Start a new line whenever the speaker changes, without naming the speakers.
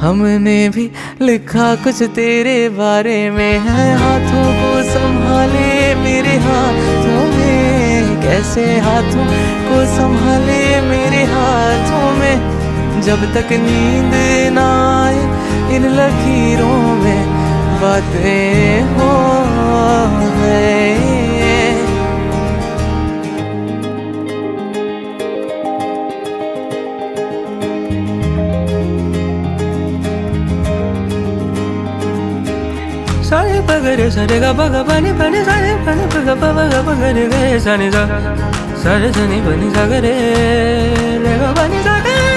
हमने भी लिखा कुछ तेरे बारे में है। हाथों को संभाले मेरे हाथों में, कैसे हाथों को संभाले मेरे हाथों में। जब तक नींद ना आए इन लकीरों में बातें हो गए।
सारे पगरे सारे गा पगा पानी पानी सारे पानी पगा पगा पगरे गे सानी सा सारे सनी पानी सागरे रे गा पानी सागरे